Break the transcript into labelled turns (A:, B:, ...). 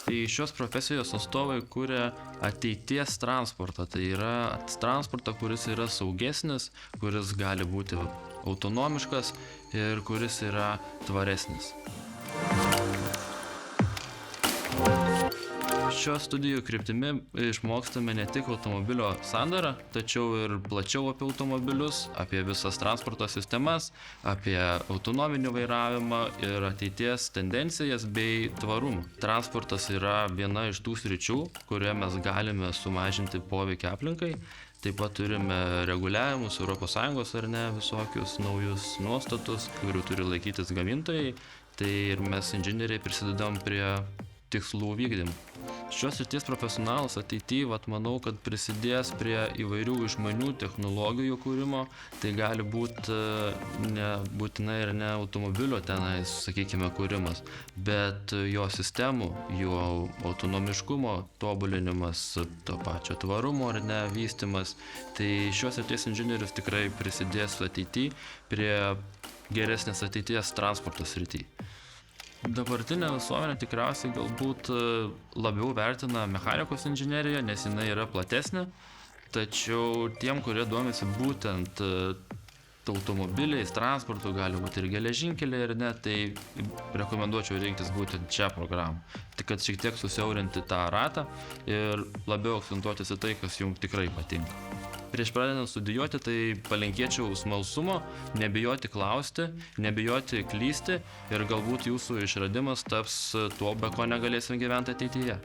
A: Tai šios profesijos atstovai kuria ateities transportą. Tai yra transportą, kuris yra saugesnis, kuris gali būti autonomiškas ir kuris yra tvaresnis. Šios studijų kryptimi išmokstame ne tik automobilio sandarą, tačiau ir plačiau apie automobilius, apie visas transporto sistemas, apie autonominį vairavimą ir ateities tendencijas bei tvarumą. Transportas yra viena iš tų sričių, kurioje mes galime sumažinti poveikį aplinkai. Taip pat turime reguliavimus ES ar ne, visokius naujus nuostatus, kurių turi laikytis gamintojai. Tai ir mes inžinieriai prisidedam prie tikslų vykdymų. Šios srities profesionalas ateityje, manau, kad prisidės prie įvairių išmanių technologijų kūrimo. Tai gali būti nebūtinai ir ne automobilio tenais, sakykime, kūrimas, bet jo sistemų, jo autonomiškumo tobulinimas, to pačio tvarumo ar ne vystymas. Tai šios srities inžinierius tikrai prisidės ateityje prie geresnės ateities transporto srityje. Dabartinė visuomenė tikriausiai galbūt labiau vertina mechanikos inžineriją, nes jinai yra platesnė, tačiau tiem, kurie domisi būtent automobiliais, transportu, gali būti ir geležinkeliai ir ne, tai rekomenduočiau rinktis būtent šią programą. Tik kad šiek tiek susiaurinti tą ratą ir labiau akcentuotis į tai, kas jums tikrai patinka. Prieš pradedant studijuoti, tai palinkėčiau smalsumo, nebijoti klausti, nebijoti klysti ir galbūt jūsų išradimas taps tuo, be ko negalėsim gyventi ateityje.